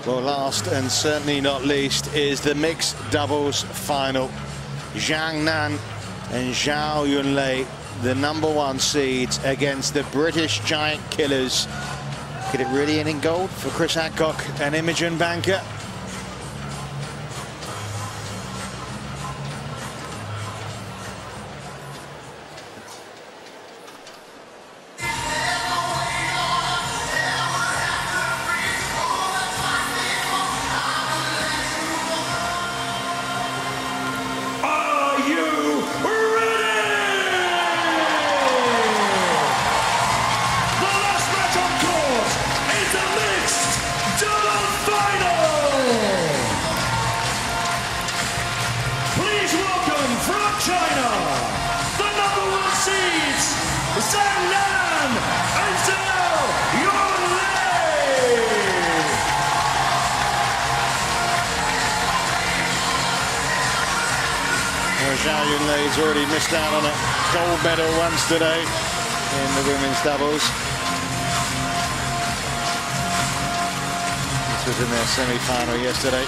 Well, last and certainly not least is the mixed doubles final. Zhang and Zhao Yunlei, the #1 seeds against the British giant killers. Could it really end in gold for Chris Adcock and Imogen Bankier? China, the #1 seeds, Zhang and Zhao Yunlei. Well, Zhao Yunlei's already missed out on a gold medal once today in the women's doubles. This was in their semi-final yesterday.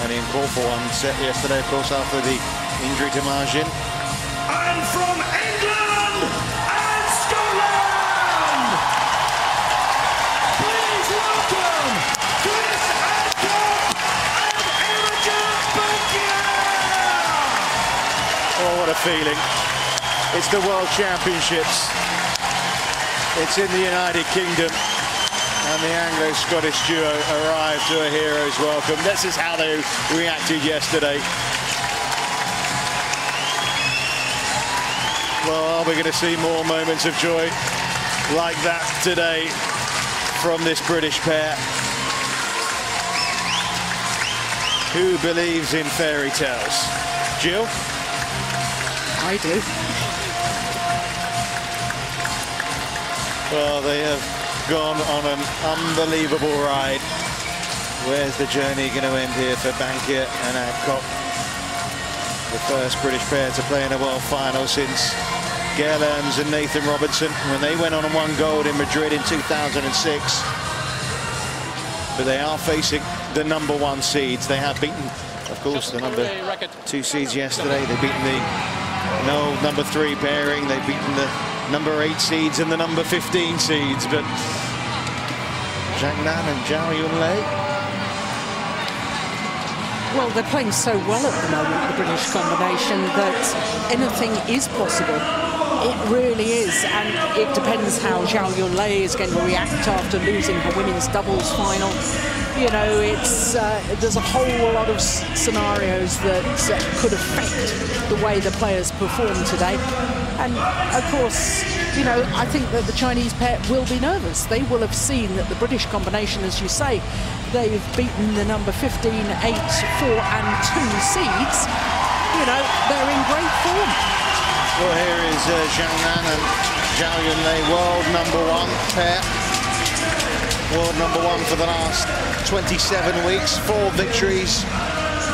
And in court for one set yesterday, of course, after the injury to Imogen. And from England and Scotland, please welcome Chris Adcock and Imogen Bankier. Oh, what a feeling. It's the World Championships. It's in the United Kingdom. And the Anglo-Scottish duo arrived to a hero's welcome. This is how they reacted yesterday. Well, are we going to see more moments of joy like that today from this British pair? Who believes in fairy tales? Jill? I do. Well, they have gone on an unbelievable ride. Where's the journey going to end here for Bankier and Adcock? The first British pair to play in a world final since Gail Earns and Nathan Robertson when they went on and won gold in Madrid in 2006. But they are facing the #1 seeds. They have beaten, of course, the #2 seeds yesterday. They've beaten the #3 pairing. They've beaten the #8 seeds and the #15 seeds, but Zhang and Zhao Yunlei. Well, they're playing so well at the moment, the British combination, that anything is possible. It really is, and it depends how Zhao Yunlei is going to react after losing her women's doubles final. You know, there's a whole lot of scenarios that could affect the way the players perform today. And of course, you know, I think that the Chinese pair will be nervous. They will have seen that the British combination, as you say, they've beaten the #15, 8, 4 and 2 seeds. You know, they're in great form. Well, here is Zhang and Zhao Yunlei, world #1 pair. World #1 for the last 27 weeks, 4 victories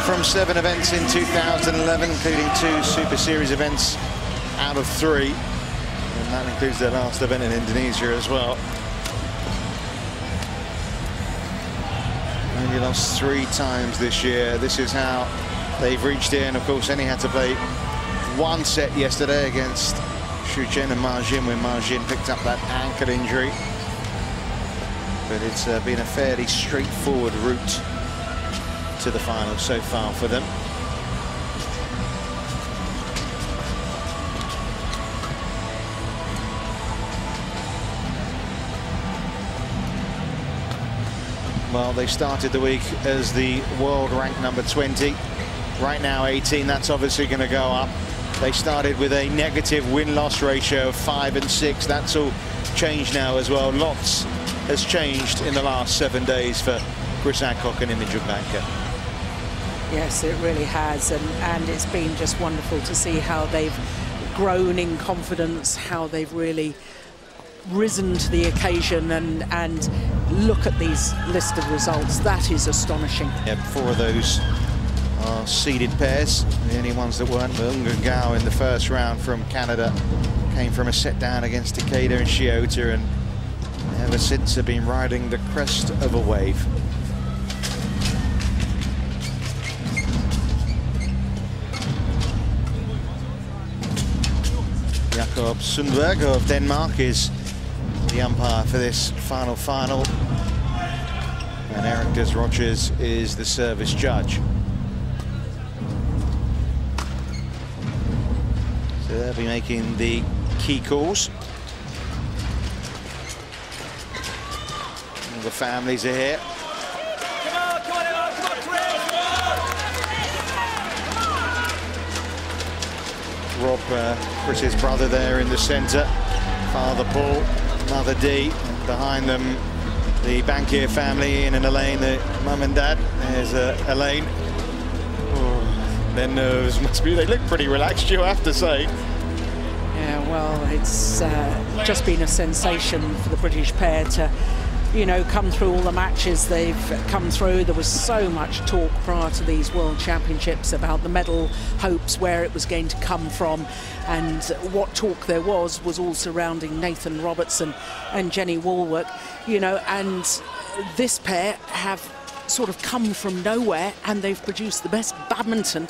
from 7 events in 2011, including 2 Super Series events out of 3. And that includes their last event in Indonesia as well. Only lost 3 times this year. This is how they've reached in. Of course, only had to play 1 set yesterday against Shu Chen and Ma Jin when Ma Jin picked up that ankle injury. But it's been a fairly straightforward route to the final so far for them. Well, they started the week as the world rank #20. Right now 18, that's obviously going to go up. They started with a negative win-loss ratio of 5 and 6. That's all changed now as well. Lots has changed in the last 7 days for Chris Adcock and Imogen Bankier. Yes, it really has, and it's been just wonderful to see how they've grown in confidence, how they've really risen to the occasion, and look at these list of results. That is astonishing. Yeah, 4 of those are seeded pairs. The only ones that weren't were Ung and Gao in the first round from Canada. Came from a set down against Takeda and Shiota, and ever since have been riding the crest of a wave. Jakob Sundberg of Denmark is the umpire for this final. And Eric Desroches is the service judge. So they'll be making the key calls. All the families are here. Rob, Chris's brother there in the centre. Father Paul, Mother Dee, and behind them the Bankier family, Ian and Elaine, the mum and dad. There's Elaine. Oh, their nerves must be, they look pretty relaxed, you have to say. Yeah, well, it's just been a sensation for the British pair to, you know, come through all the matches they've come through. There was so much talk prior to these World Championships about the medal hopes, where it was going to come from, and what talk there was all surrounding Nathan Robertson and Jenny Walwork, you know, and this pair have sort of come from nowhere and they've produced the best badminton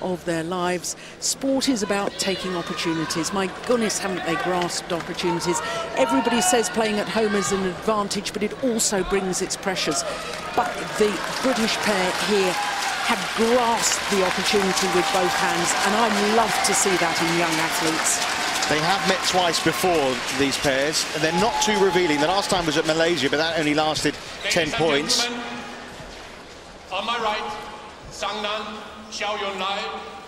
of their lives. Sport is about taking opportunities. My goodness, haven't they grasped opportunities? Everybody says playing at home is an advantage, but it also brings its pressures. But the British pair here have grasped the opportunity with both hands, and I love to see that in young athletes. They have met twice before, these pairs, and they're not too revealing. The last time was at Malaysia, but that only lasted 10 points. On my right, Zhang, Yunlei,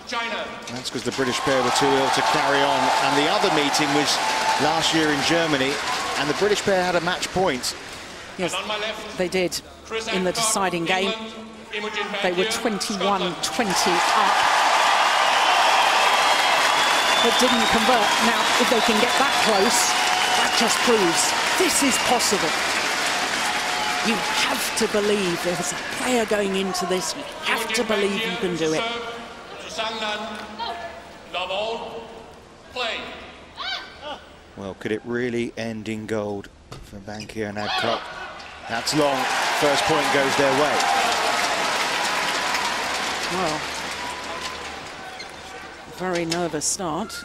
China. That's because the British pair were too ill to carry on. And the other meeting was last year in Germany, and the British pair had a match point. Yes, they did in the deciding game. They were 21-20 up, but didn't convert. Now, if they can get that close, that just proves this is possible. You have to believe, there's a player going into this, you have to believe you can do it. Well, could it really end in gold for Bankier and Adcock? That's long. First point goes their way. Well, very nervous start.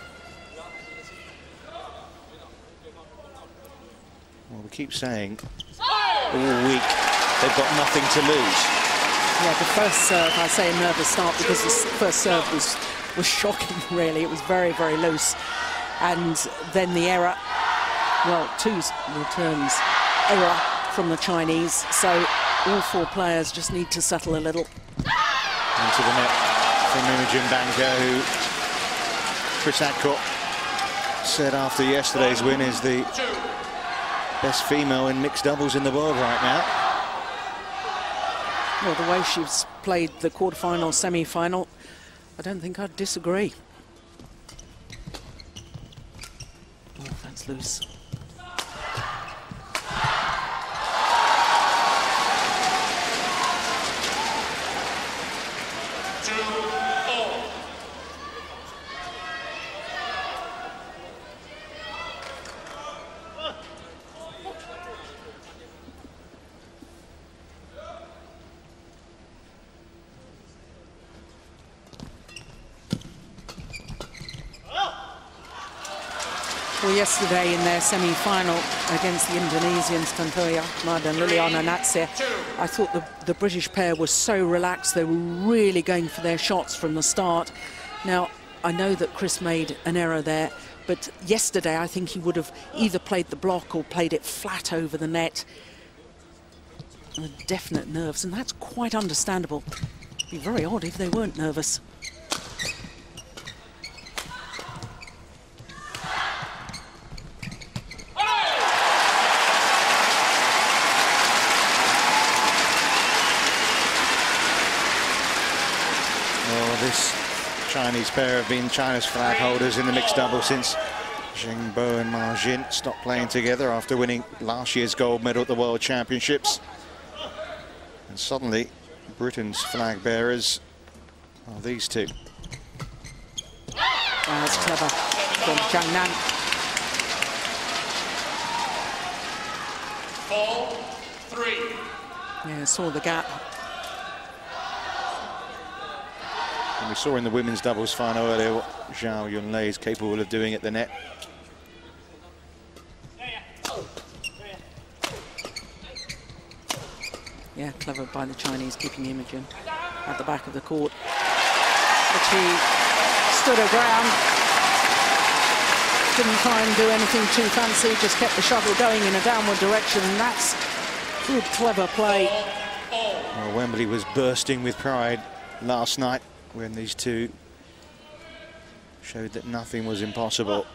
Well, we keep saying all week they've got nothing to lose. Yeah, the first serve, I say a nervous start because the first serve was shocking, really. It was very, very loose. And then the error, well, two returns, error from the Chinese. So all four players just need to settle a little. Into the net from Imogen Bankier, who Chris Adcock said after yesterday's win is the best female in mixed doubles in the world right now. Well, the way she's played the quarterfinal, semi-final, I don't think I'd disagree. Oh, that's loose. Well, yesterday in their semi-final against the Indonesians, Tantoy Ahmad and Liliana Natsir, I thought the British pair was so relaxed. They were really going for their shots from the start. Now, I know that Chris made an error there, but yesterday I think he would have either played the block or played it flat over the net. Definite nerves, and that's quite understandable. It'd be very odd if they weren't nervous. This Chinese pair have been China's flag holders in the mixed double since Zhang Bo and Ma Jin stopped playing together after winning last year's gold medal at the World Championships. And suddenly, Britain's flag bearers Oh, these two. That's clever from Zhang. 4-3. Yeah, saw the gap. And we saw in the women's doubles final earlier what Zhao Yunlei is capable of doing at the net. Yeah, clever by the Chinese, keeping Imogen at the back of the court. But she stood her ground, didn't try and do anything too fancy, just kept the shuttle going in a downward direction, and that's good, clever play. Well, Wembley was bursting with pride last night when these two showed that nothing was impossible.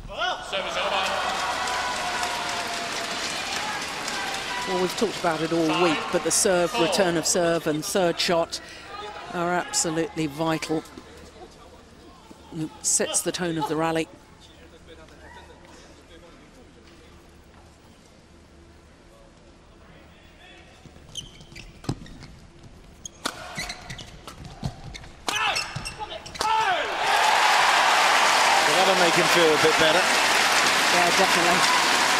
Service over. Well, we've talked about it all week, but the serve, return of serve and third shot are absolutely vital. It sets the tone of the rally. That'll make him feel a bit better. Yeah, definitely.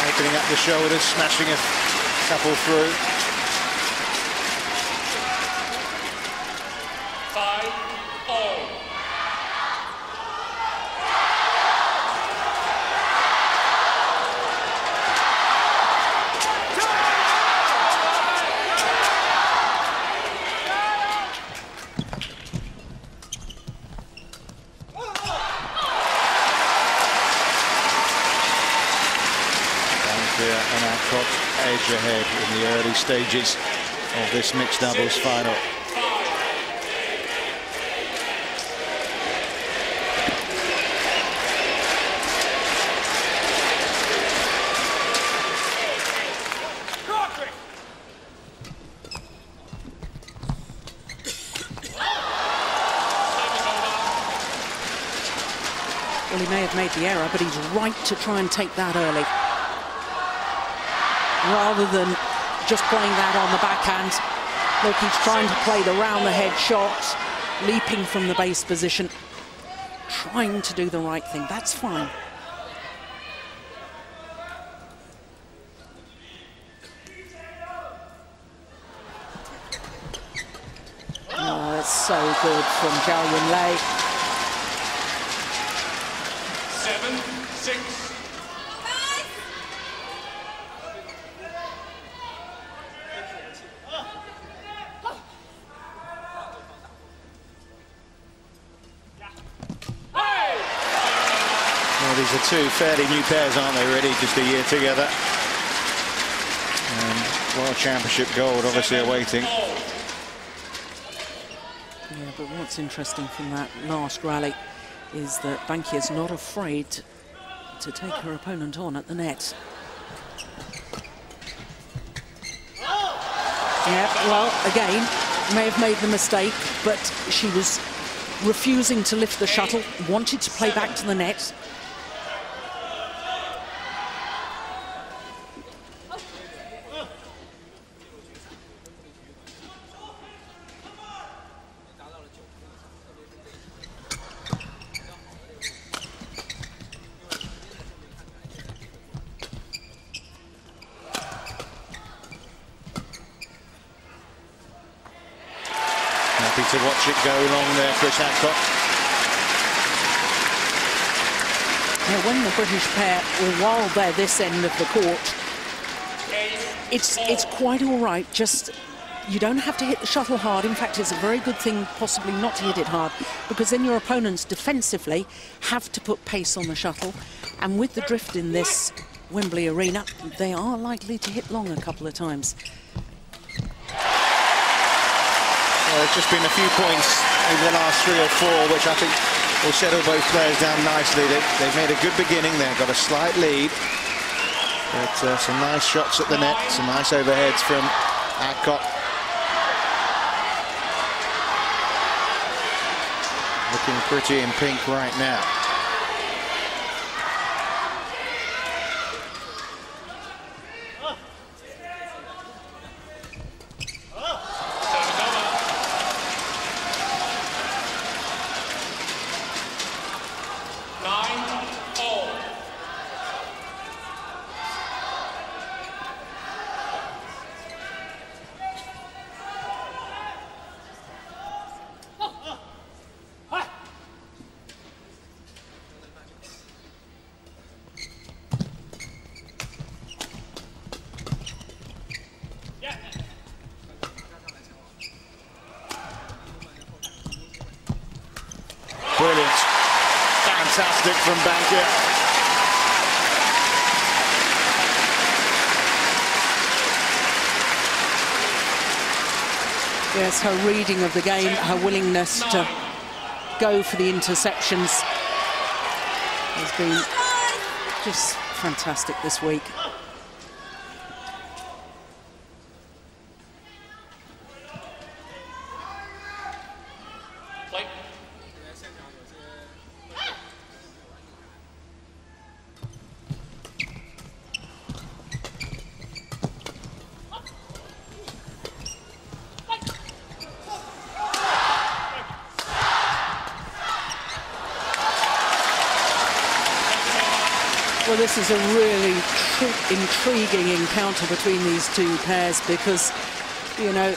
Opening up the shoulders, smashing a couple through. 5-all. Bankier and Adcock edge ahead in the early stages of this mixed doubles final. Well, he may have made the error, but he's right to try and take that early, rather than just playing that on the backhand. Look, he's trying to play the round-the-head shot, leaping from the base position, trying to do the right thing. That's fine. Oh, that's so good from Zhao Yunlei. 7-6. Well, these are two fairly new pairs, aren't they, really? Just a year together. And World Championship gold obviously awaiting. Yeah, but what's interesting from that last rally is that Bankier's not afraid to take her opponent on at the net. Yeah, well, again, may have made the mistake, but she was refusing to lift the shuttle, wanted to play back to the net. Happy to watch it go long there, Chris Adcock. Yeah, when the British pair, or while they're this end of the court, it's quite all right. Just, you don't have to hit the shuttle hard. In fact, it's a very good thing possibly not to hit it hard, because then your opponents defensively have to put pace on the shuttle. And with the drift in this Wembley arena, they are likely to hit long a couple of times. Well, there's just been a few points over the last 3 or 4, which I think will settle both players down nicely. They've made a good beginning there, got a slight lead. But some nice shots at the net, some nice overheads from Adcock. Looking pretty in pink right now. fantastic from Bankier. Yes, her reading of the game, her willingness to go for the interceptions has been just fantastic this week. Well, this is a really intriguing encounter between these two pairs because, you know,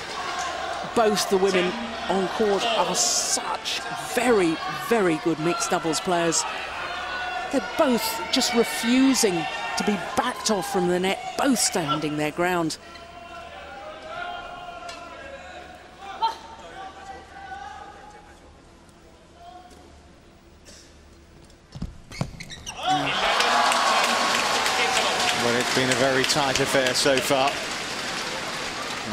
both the women on court are such very, very good mixed doubles players. They're both just refusing to be backed off from the net, both standing their ground. Well, it's been a very tight affair so far.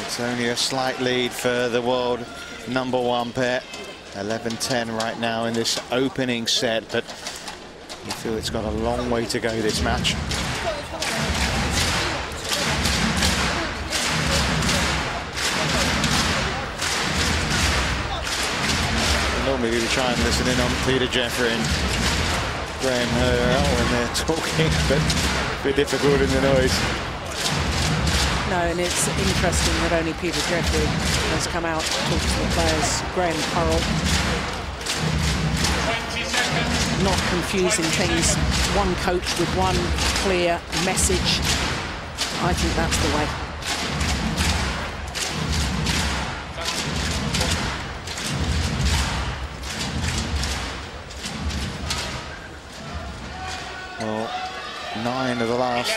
It's only a slight lead for the world #1 pair. 11-10 right now in this opening set, but you feel it's got a long way to go, this match. Normally we try and listen in on Peter Jeffrey and Graham when they're talking, but a bit difficult in the noise. No, and it's interesting that only Peter Jeffrey has come out to talk to the players. Graham Currell, not confusing things. One coach with one clear message. I think that's the way. Well, 9 of the last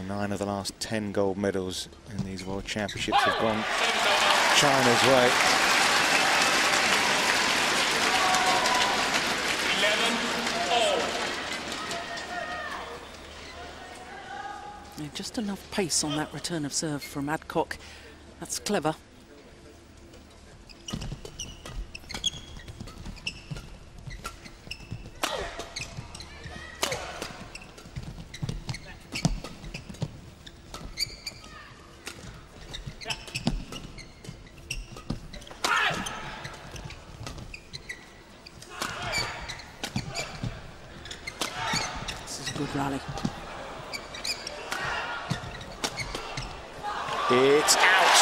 9 of the last 10 gold medals in these World Championships have gone China's way. 11-all. Just enough pace on that return of serve from Adcock. That's clever. Good rally. It's out.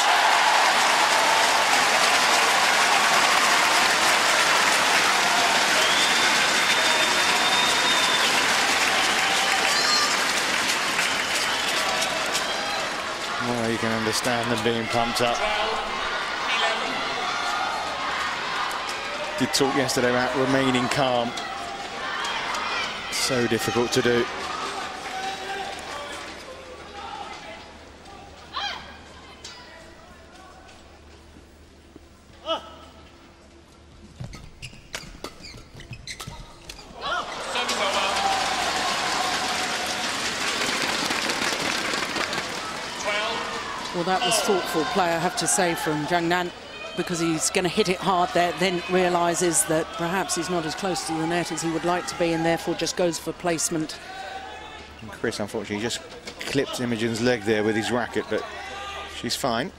Well, you can understand them being pumped up. Did talk yesterday about remaining calm. So difficult to do. Well, that was thoughtful play, I have to say, from Zhang, because he's going to hit it hard there, then realises that perhaps he's not as close to the net as he would like to be, and therefore just goes for placement. And Chris, unfortunately, just clipped Imogen's leg there with his racket, but she's fine.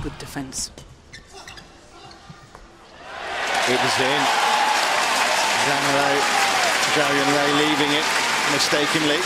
Good defence. It was in. Zhao Yunlei leaving it mistakenly.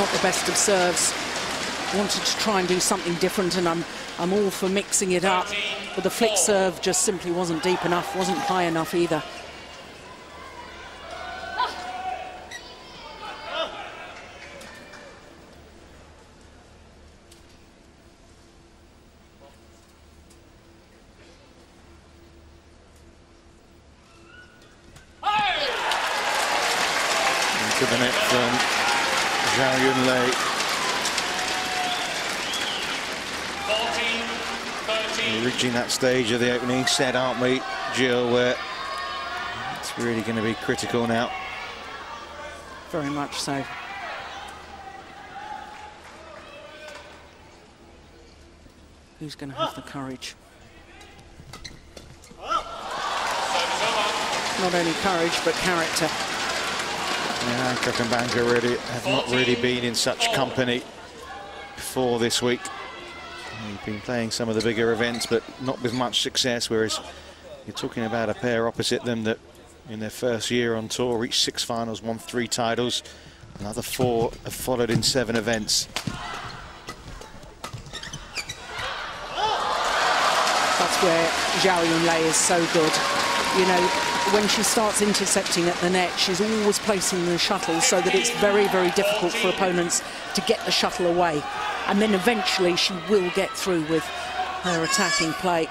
not the best of serves. Wanted to try and do something different, and I'm all for mixing it up, but the flick serve just simply wasn't deep enough, wasn't high enough either. Into the net from Zhao Yunlei. 14-13. We're reaching that stage of the opening set, aren't we, Jill, where it's really going to be critical now. Very much so. Who's going to have the courage? Not only courage, but character. Yeah, Adcock and Bankier really have not really been in such company before this week. They've been playing some of the bigger events, but not with much success, whereas you're talking about a pair opposite them that in their first year on tour reached 6 finals, won 3 titles. Another 4 have followed in 7 events. That's where Zhao Yunlei is so good. You know, when she starts intercepting at the net, she's always placing the shuttle so that it's very, very difficult for opponents to get the shuttle away. And then eventually she will get through with her attacking play.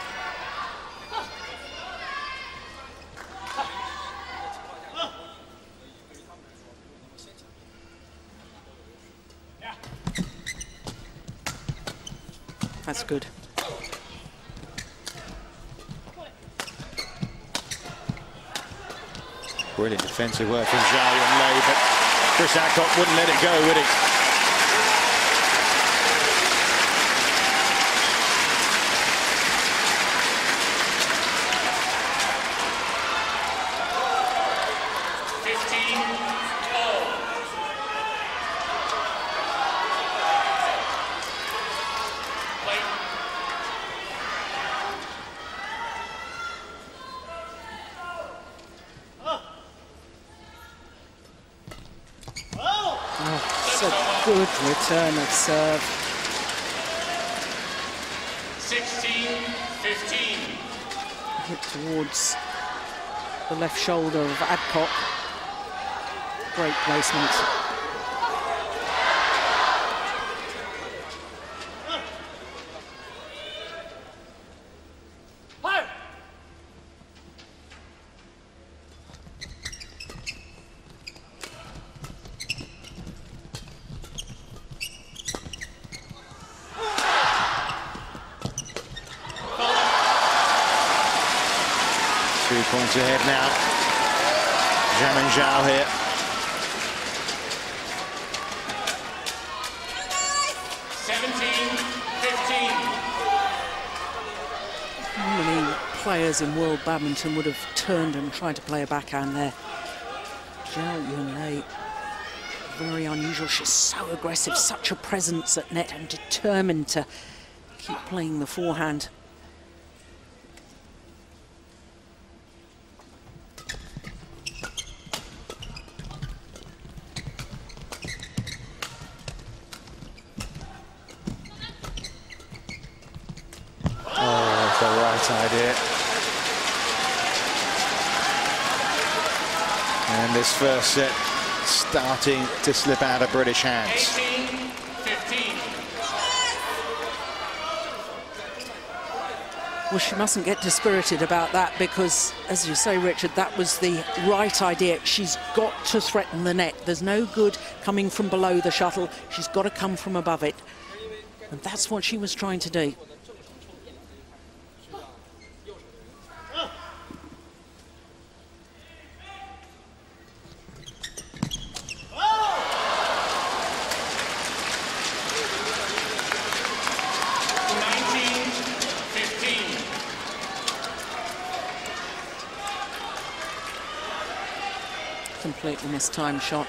That's good. Brilliant defensive work from Zhao Yunlei, but Chris Adcock wouldn't let it go, would he? Good return of serve. 16-15. Hit towards the left shoulder of Adcock. Great placement. Points ahead now. Zhang and Zhao here. How many players in world badminton would have turned and tried to play a backhand there? Zhao Yunlei, very unusual. She's so aggressive, such a presence at net, and determined to keep playing the forehand. Idea. And this first set starting to slip out of British hands. 18-15. Well, she mustn't get dispirited about that because, as you say, Richard, that was the right idea. She's got to threaten the net. There's no good coming from below the shuttle. She's got to come from above it. And that's what she was trying to do. Completely mistimed shot.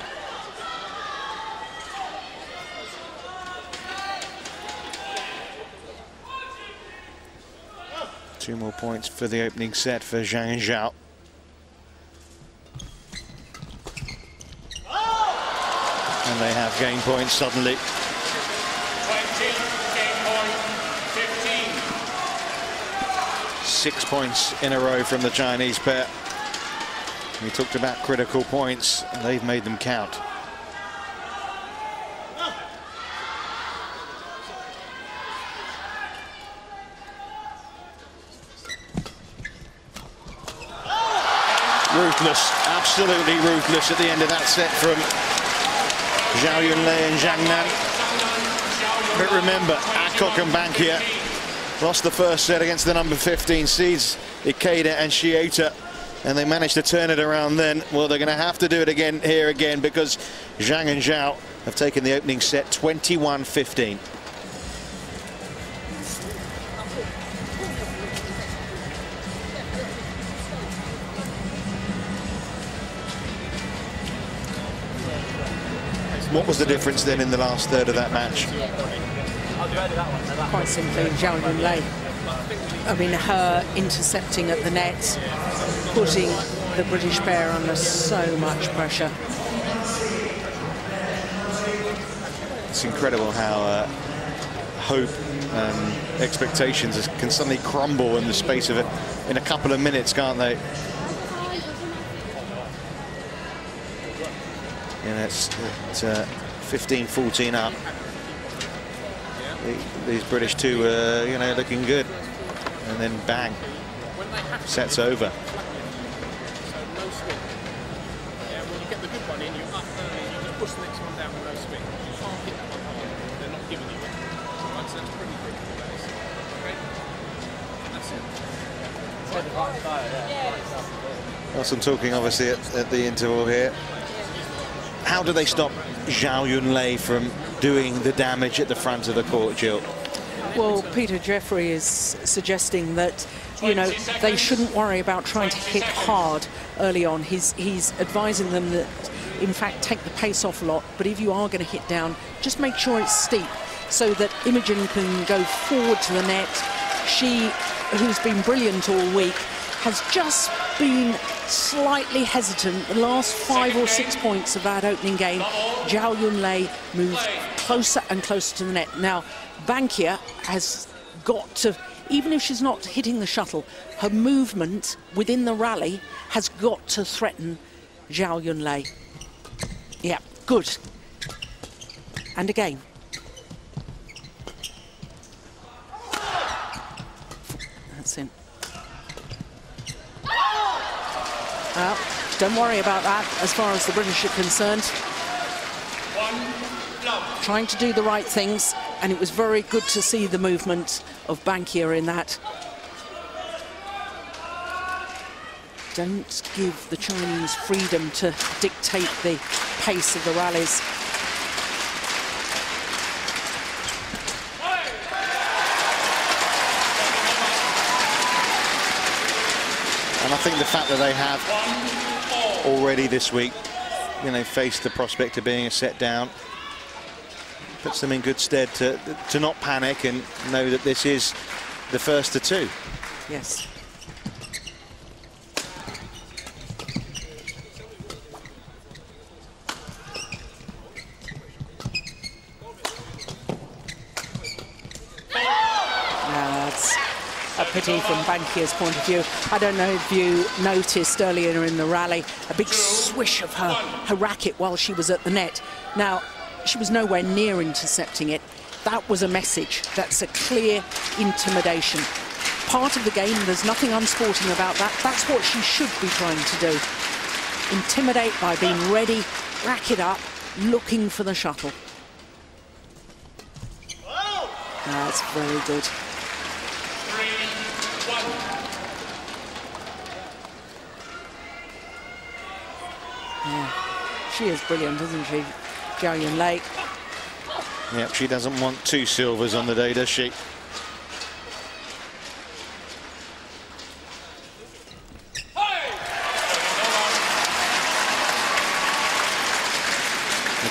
Two more points for the opening set for Zhang and Zhao. And they have game points suddenly. 20, game point, 15. 6 points in a row from the Chinese pair. We talked about critical points, and they've made them count. Ruthless, absolutely ruthless at the end of that set from Zhao Yunlei and Zhang. But remember, Adcock and Bankier lost the first set against the number 15 seeds, Ikeda and Shiota, and they managed to turn it around then. Well, they're going to have to do it again here again, because Zhang and Zhao have taken the opening set 21-15. What was the difference then in the last third of that match? Quite simply, Zhao Yunlei. I mean, her intercepting at the net, putting the British pair under so much pressure. It's incredible how hope and expectations can suddenly crumble in the space of in a couple of minutes, can't they? And it's 15-14 up. These British two are, you know, looking good, and then bang, sets over. When you get the good one in, you up early, you just push the next one down with no spin. You can't hit that one hard. They're not giving you it. So that's pretty critical. Okay? That's it. Well, some talking obviously at the interval here. How do they stop Zhao Yunlei from doing the damage at the front of the court, Jill? Well, Peter Jeffrey is suggesting that, you know, they shouldn't worry about trying to hit hard early on. He's advising them that, in fact, take the pace off a lot, but if you are going to hit down, just make sure it's steep so that Imogen can go forward to the net. She, who's been brilliant all week, has just been slightly hesitant. The last 5 or 6 points of that opening game, Zhao Yunlei moved closer and closer to the net. Now, Bankier has got to, even if she's not hitting the shuttle, her movement within the rally has got to threaten Zhao Yunlei. Yeah, good. And again. That's in. Well, don't worry about that as far as the British are concerned. Trying to do the right things, and it was very good to see the movement of Bankier in that. Don't give the Chinese freedom to dictate the pace of the rallies. And I think the fact that they have already this week, you know, faced the prospect of being a set down, puts them in good stead to not panic and know that this is the first of two. Yes. A pity from Bankier's point of view. I don't know if you noticed earlier in the rally a big swish of her racket while she was at the net. Now, she was nowhere near intercepting it. That was a message. That's a clear intimidation. Part of the game, there's nothing unsporting about that. That's what she should be trying to do. Intimidate by being ready, rack it up, looking for the shuttle. That's very good. Yeah, she is brilliant, isn't she, Zhao Yunlei? Yep, she doesn't want 2 silvers on the day, does she?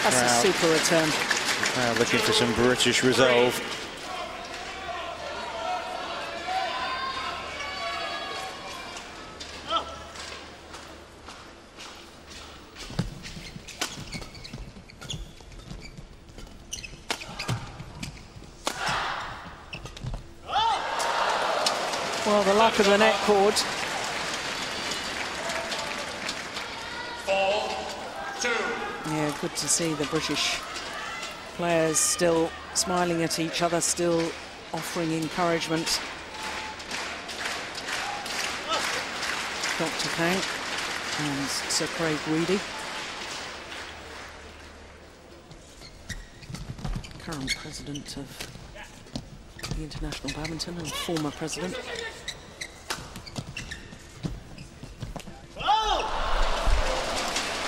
That's a super return. The crowd looking for some British resolve. Oh, the luck of the net cord. 4-2. Yeah, good to see the British players still smiling at each other, still offering encouragement. Dr. Kang and Sir Craig Reedy. Current president of the International Badminton and former president.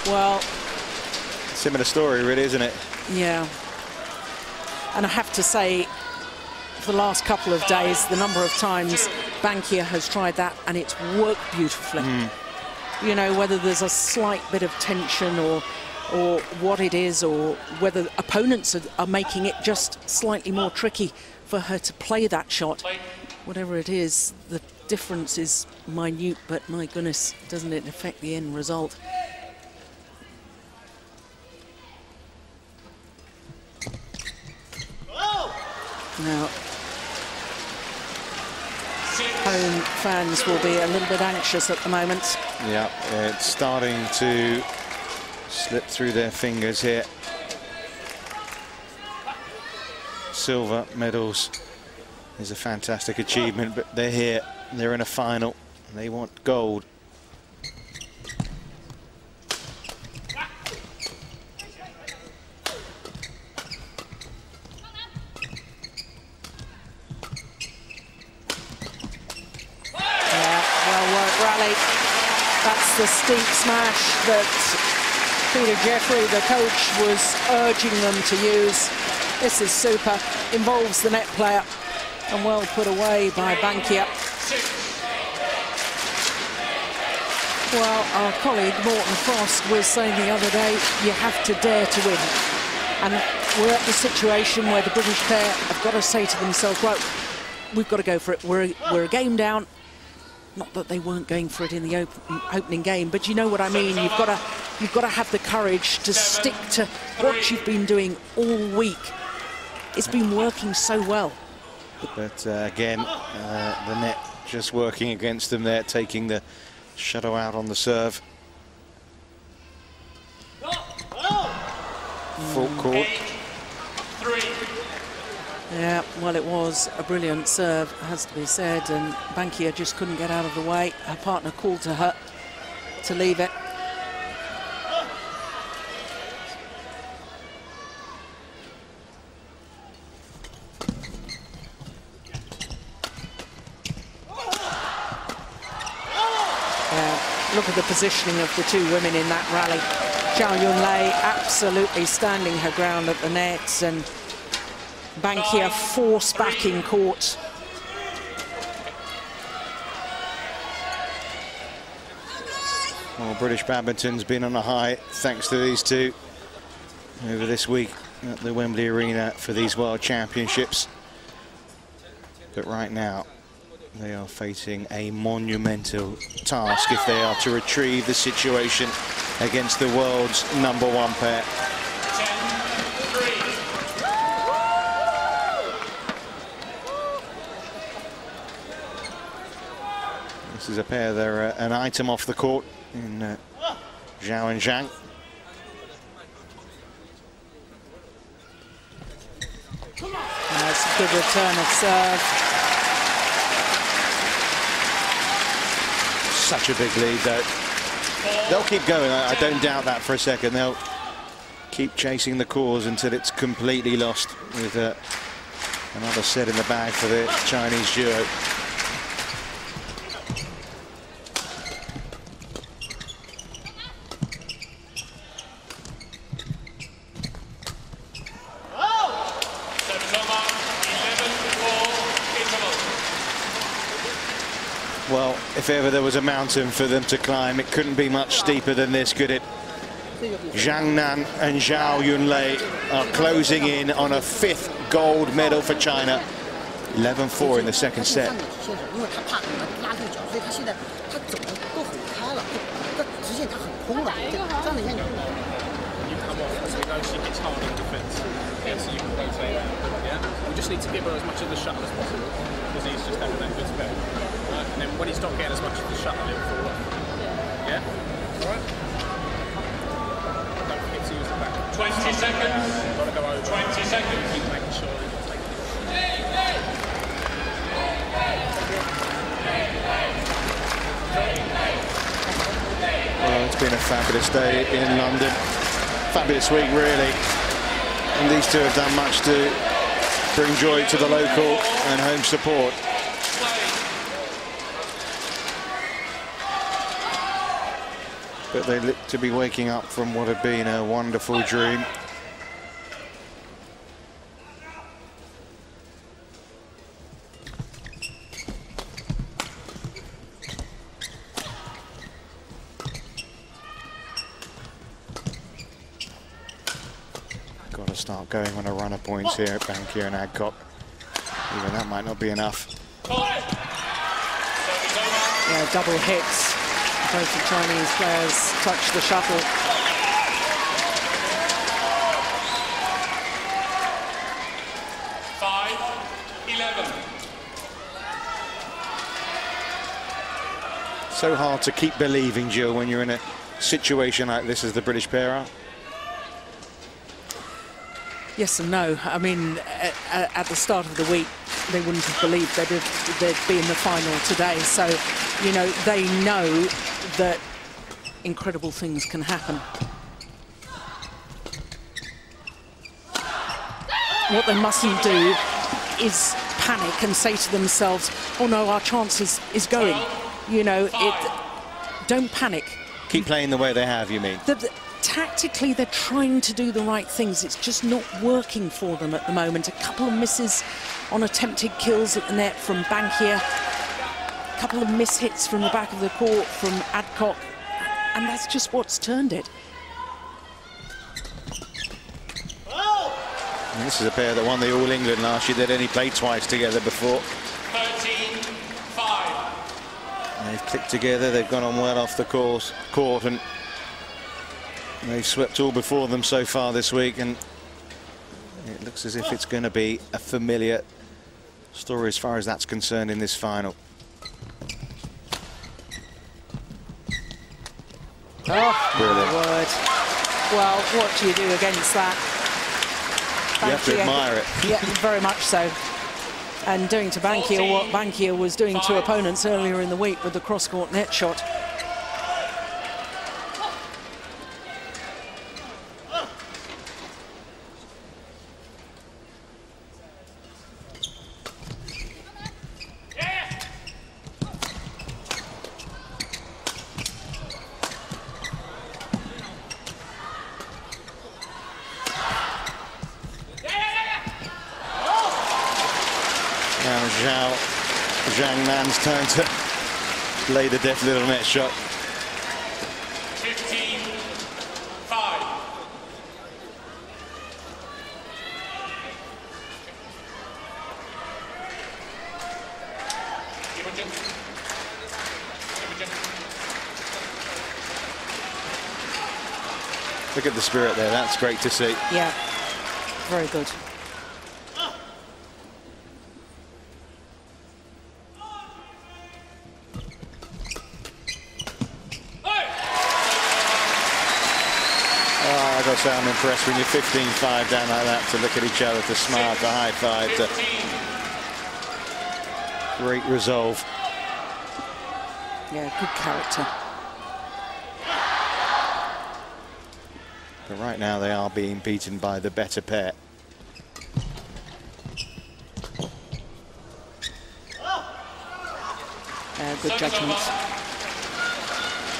Well, similar story, really, isn't it? yeah. And I have to say, for the last couple of days, the number of times Bankier has tried that and it's worked beautifully. You know, whether there's a slight bit of tension or what it is, or whether opponents are making it just slightly more tricky for her to play that shot. Whatever it is, the difference is minute, but my goodness, doesn't it affect the end result? Now, home fans will be a little bit anxious at the moment. Yeah, it's starting to slip through their fingers here. Silver medals is a fantastic achievement, but they're here, they're in a final, and they want gold. That's the steep smash that Peter Jeffrey, the coach, was urging them to use. This is super. Involves the net player and well put away by Bankier. Well, our colleague Morton Frost was saying the other day, you have to dare to win. And we're at the situation where the British pair have got to say to themselves, well, we've got to go for it. We're a game down. Not that they weren't going for it in the opening game, but you know what I mean. You've got to have the courage to stick to what you've been doing all week. It's been working so well. But again, the net just working against them there, taking the shuttle out on the serve. Full court. 8-3. Yeah, well, it was a brilliant serve, has to be said, and Bankier just couldn't get out of the way. Her partner called to her to leave it. Look at the positioning of the two women in that rally. Zhao Yunlei absolutely standing her ground at the net, and Bankier force back in court. Well, British badminton's been on a high thanks to these two over this week at the Wembley Arena for these World Championships. But right now, they are facing a monumental task if they are to retrieve the situation against the world's #1 pair. 10-3. This is a pair, they're an item off the court in Zhao and Zhang. That's a good return of serve. Such a big lead, though. They'll keep going, I don't doubt that for a second. They'll keep chasing the cause until it's completely lost, with another set in the bag for the Chinese duo. Well, if ever there was a mountain for them to climb, it couldn't be much steeper than this, could it? Zhang Nan and Zhao Yunlei are closing in on a 5th gold medal for China. 11-4 in the second set. You come off as we go, she hits hard in defence. Yeah, so you can rotate out. Yeah? We just need to give her as much of the shuttle as possible, because he's just having that good spell. And then when he's not getting as much of the shuttle, he'll fall off. Yeah? All right? Don't forget to use the back. 20 seconds. Gotta go over. 20 seconds. Keep making sure that you're taking it. Well, it's been a fabulous day in London. Fabulous week, really. And these two have done much to bring joy to the local and home support. But they look to be waking up from what had been a wonderful dream. Got to start going on a run of points here at Bankier and Adcock. Even that might not be enough. Yeah, double hits. Both the Chinese players touch the shuttle. So hard to keep believing, Jill, when you're in a situation like this as the British pair are. Yes and no. I mean, at the start of the week, they wouldn't have believed they'd be in the final today. So, you know, they know that incredible things can happen. What they mustn't do is panic and say to themselves, oh no, our chance is going. You know, don't panic. Keep playing the way they have, you mean? Tactically, they're trying to do the right things. It's just not working for them at the moment. A couple of misses on attempted kills at the net from Bankier. A couple of mishits from the back of the court from Adcock. And that's just what's turned it. And this is a pair that won the All England last year. They'd only played twice together before. 13-5. They've clicked together. They've gone on well off the court, and they've swept all before them so far this week. And it looks as if it's going to be a familiar story as far as that's concerned in this final. Oh, brilliant. My word. Well, what do you do against that? You have to admire it. Yeah, very much so. And doing to Bankier what Bankier was doing to opponents earlier in the week with the cross-court net shot. Now Zhang Nan's turn to lay the deft little net shot. 15-5. Imogen. Look at the spirit there. That's great to see. Yeah, very good. So I'm impressed when you're 15-5 down like that, to look at each other, to smile, to high five, to great resolve. Yeah, good character. But right now they are being beaten by the better pair. Good judgment.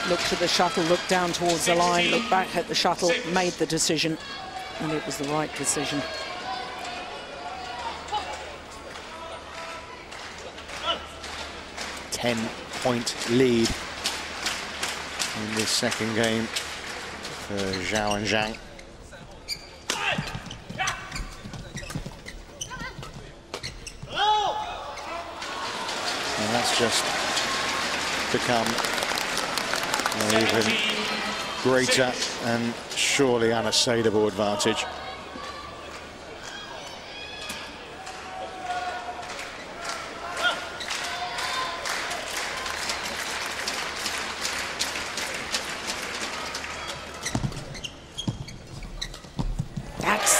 Looked at the shuttle, looked down towards the line, looked back at the shuttle, made the decision, and it was the right decision. Ten-point lead in this second game for Zhao and Zhang. And that's just become an even greater and surely unassailable advantage.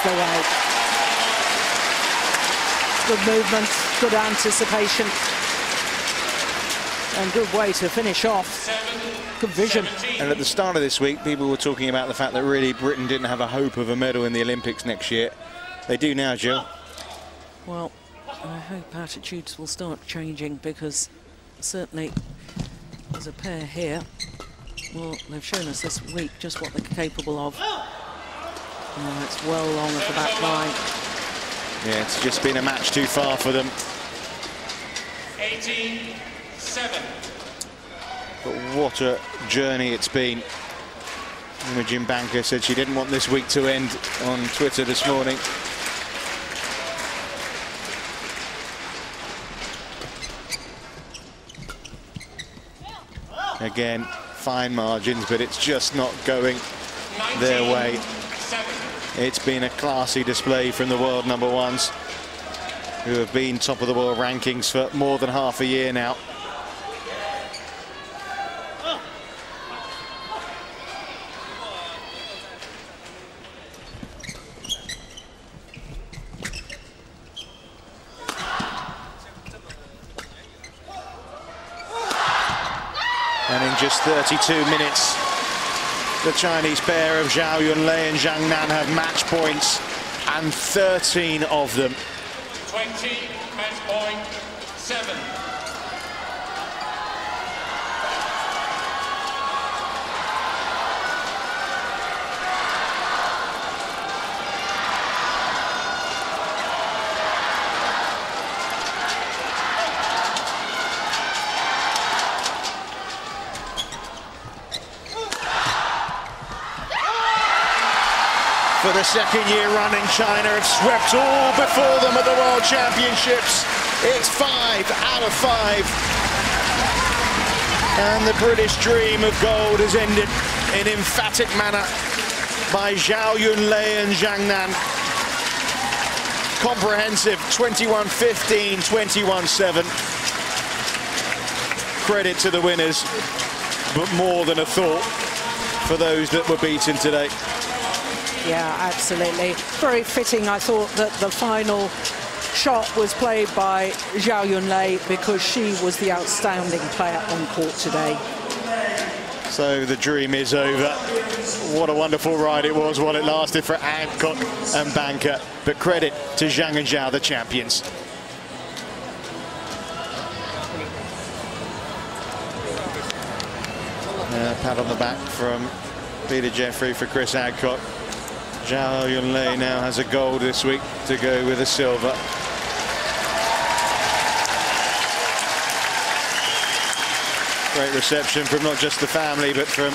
go out. Good movement, good anticipation, and good way to finish off. Good vision. And at the start of this week, people were talking about the fact that really Britain didn't have a hope of a medal in the Olympics next year. They do now, Jill. Well, I hope attitudes will start changing, because certainly there's a pair here. Well, they've shown us this week just what they're capable of. Oh, it's well long at the back line. Yeah, it's just been a match too far for them. 18-7. But what a journey it's been. Imogen Bankier said she didn't want this week to end on Twitter this morning. Again, fine margins, but it's just not going their way. It's been a classy display from the world number ones, who have been top of the world rankings for more than half a year now. And in just 32 minutes, the Chinese pair of Zhao Yunlei and Zhang have match points, and 13 of them. 20, match point, 7. For the second year running, China have swept all before them at the World Championships. It's 5 out of 5. And the British dream of gold has ended in emphatic manner by Zhao Yunlei and Zhang. Comprehensive 21-15, 21-7. Credit to the winners, but more than a thought for those that were beaten today. Yeah, absolutely. Very fitting, I thought, that the final shot was played by Zhao Yunlei, because she was the outstanding player on court today. So the dream is over. What a wonderful ride it was while it lasted for Adcock and Bankier. But credit to Zhang and Zhao, the champions. Pat on the back from Peter Jeffrey for Chris Adcock. Zhao Yunlei now has a gold this week to go with a silver. Great reception from not just the family, but from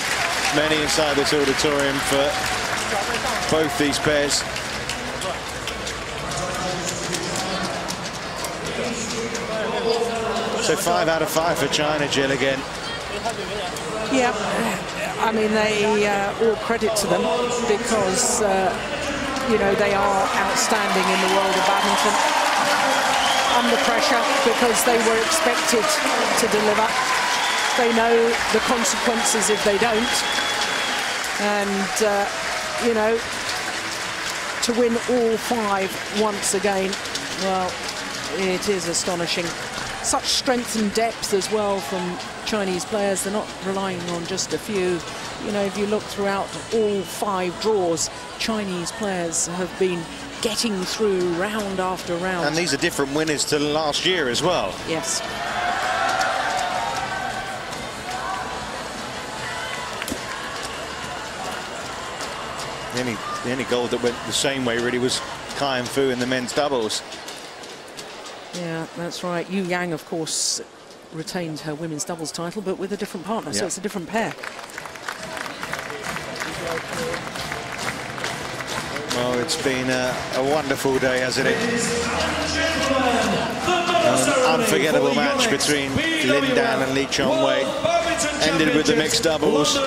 many inside this auditorium for both these pairs. So 5 out of 5 for China, Jill, again. Yeah, I mean, they all credit to them, because, you know, they are outstanding in the world of badminton. Under pressure, because they were expected to deliver. They know the consequences if they don't. And, you know, to win all 5 once again, well, it is astonishing. Such strength and depth as well from Chinese players. They're not relying on just a few. You know, if you look throughout all 5 draws, Chinese players have been getting through round after round. And these are different winners to last year as well. Yes. The only gold that went the same way really was Kai and Fu in the men's doubles. Yeah, that's right. Yu Yang, of course, retained her women's doubles title, but with a different partner, so it's a different pair. Well, it's been a wonderful day, hasn't it? An unforgettable match between Lin Dan and Lee Chong-wei. Ended with the mixed doubles.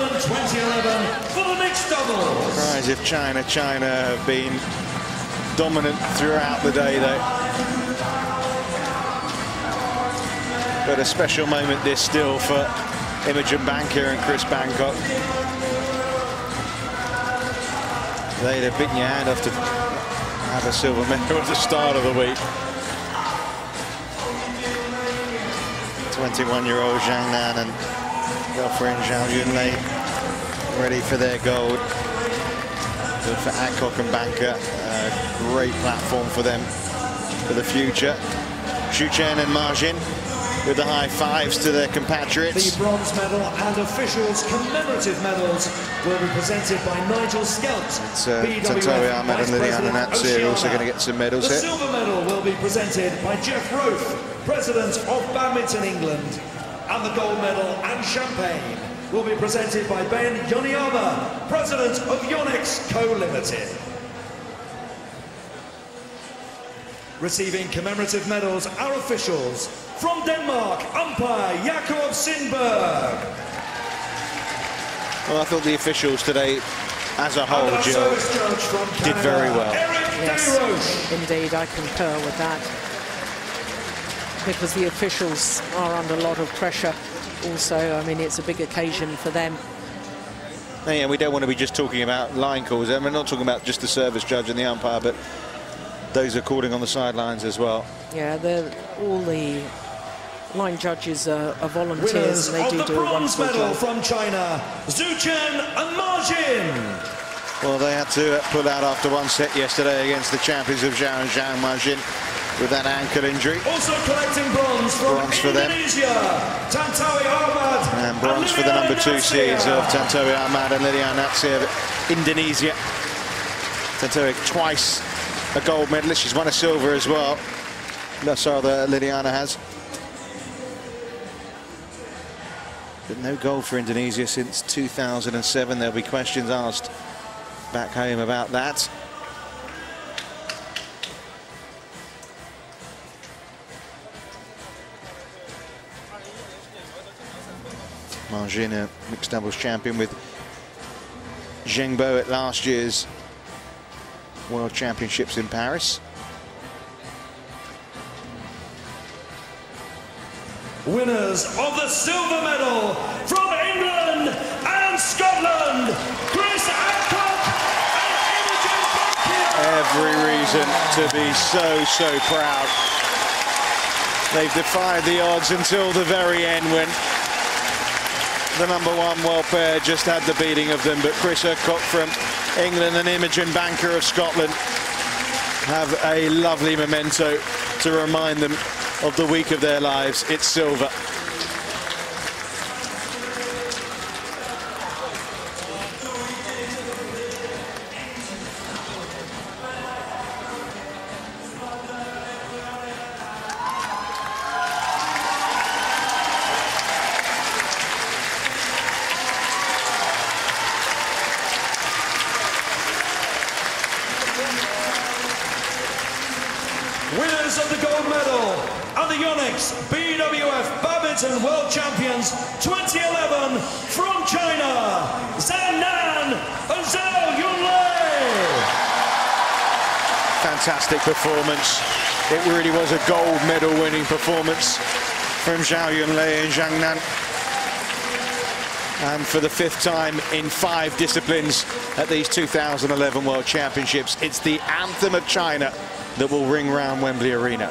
Surprised if China have been dominant throughout the day, though. But a special moment this still for Imogen Bankier and Chris Bancock. They'd have bitten your hand off to have a silver medal at the start of the week. 21-year-old Zhang and girlfriend Zhao Yunlei ready for their gold. Good for Adcock and Bankier. Great platform for them for the future. Imogen and Imogen with the high fives to their compatriots. The bronze medal and officials' commemorative medals will be presented by Nigel Skelt. It's Tantowi Ahmed and Liliana Natsir also going to get some medals here. The silver medal will be presented by Jeff Roth, President of Badminton England. And the gold medal and champagne will be presented by Ben Yoniyama, President of Yonex Co Limited. Receiving commemorative medals are officials from Denmark, umpire Jakob Sindberg. Well, I thought the officials today, as a whole, Jill, did very well. Yes, indeed, I concur with that. Because the officials are under a lot of pressure also. I mean, it's a big occasion for them. Yeah, we don't want to be just talking about line calls. I mean, we're not talking about just the service judge and the umpire, but those are calling on the sidelines as well. Yeah, all the line judges are volunteers. Winners and they of the bronze medal from China, Zhang and Imogen. Well, they had to pull out after one set yesterday against the champions of Zhao and Zhang Imogen with that ankle injury. Also collecting bronze from for Indonesia, Tantowi Ahmed. And bronze for the number 2 seeds of Tantowi Ahmed and Liliana Natsir of Indonesia. Tantowi twice a gold medalist. She's won a silver as well. That's all that Liliana has. But no gold for Indonesia since 2007. There'll be questions asked back home about that. Imogen, a mixed doubles champion with Zhang at last year's World Championships in Paris. Winners of the silver medal from England and Scotland, Adcock and Imogen Bankier. Every reason to be so proud. They've defied the odds until the very end when the number 1 world pair just had the beating of them, but Adcock from England and Imogen Bankier of Scotland have a lovely memento to remind them of the week of their lives. It's silver. Winners of the gold medal and the Yonex BWF Badminton World Champions 2011 from China, Zhang and Zhao Yunlei. Fantastic performance. It really was a gold medal winning performance from Zhao Yunlei and Zhang Nan. And for the 5th time in 5 disciplines at these 2011 World Championships, it's the anthem of China that will ring round Wembley Arena.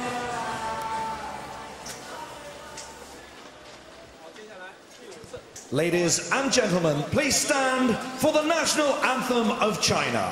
Ladies and gentlemen, please stand for the national anthem of China.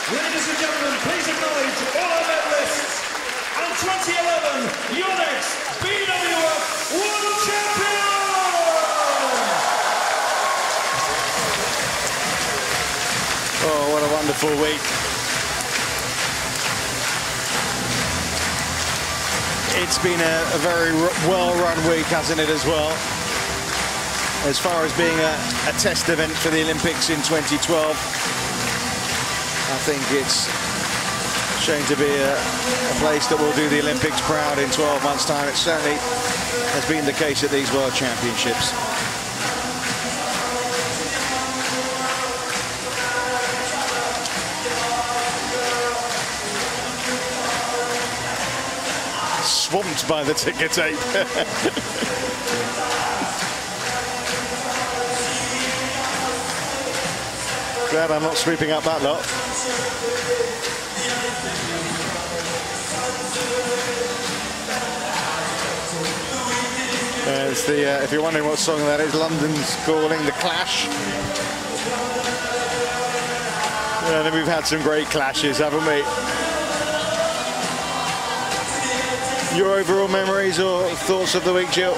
Ladies and gentlemen, please acknowledge all our medalists and 2011 Yonex BWF World Champion! Oh, what a wonderful week. It's been a very well-run week, hasn't it, as well? As far as being a test event for the Olympics in 2012, I think it's shown to be a place that will do the Olympics proud in 12 months' time. It certainly has been the case at these World Championships. Swamped by the ticker tape. Glad I'm not sweeping up that lot. It's the, if you're wondering what song that is, London's Calling, The Clash. And we've had some great clashes, haven't we? Your overall memories or thoughts of the week, Jill?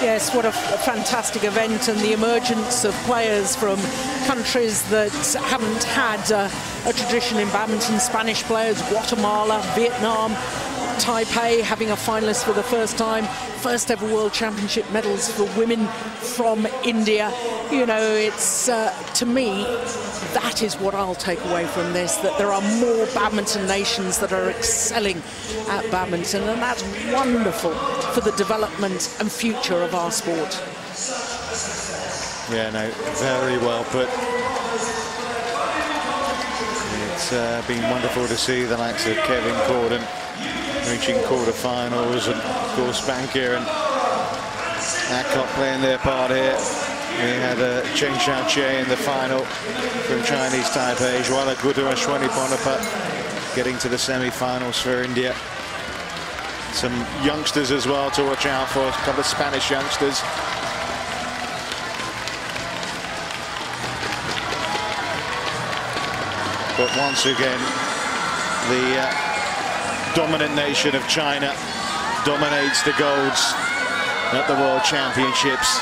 Yes, what a fantastic event, and the emergence of players from countries that haven't had a tradition in badminton. Spanish players, Guatemala, Vietnam, Taipei having a finalist for the first time, first ever World Championship medals for women from India. You know, it's, to me, that is what I'll take away from this, that there are more badminton nations that are excelling at badminton, and that's wonderful for the development and future of our sport. Yeah, no, very well put. It's been wonderful to see the likes of Kevin Corden reaching quarterfinals, and of course Bankier and Adcock playing their part here. We had Chen Xiaoqie in the final from Chinese Taipei, Zhao Gudu and Shwani Bonapat getting to the semi-finals for India. Some youngsters as well to watch out for, a couple of Spanish youngsters. But once again, the dominant nation of China dominates the golds at the World Championships.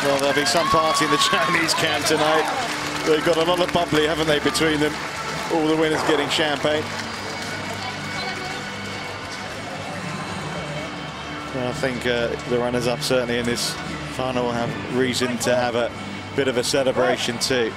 Well, there'll be some party in the Chinese camp tonight. They've got a lot of bubbly, haven't they, between them? All the winners getting champagne. Well, I think the runners-up certainly in this final will have reason to have a bit of a celebration too.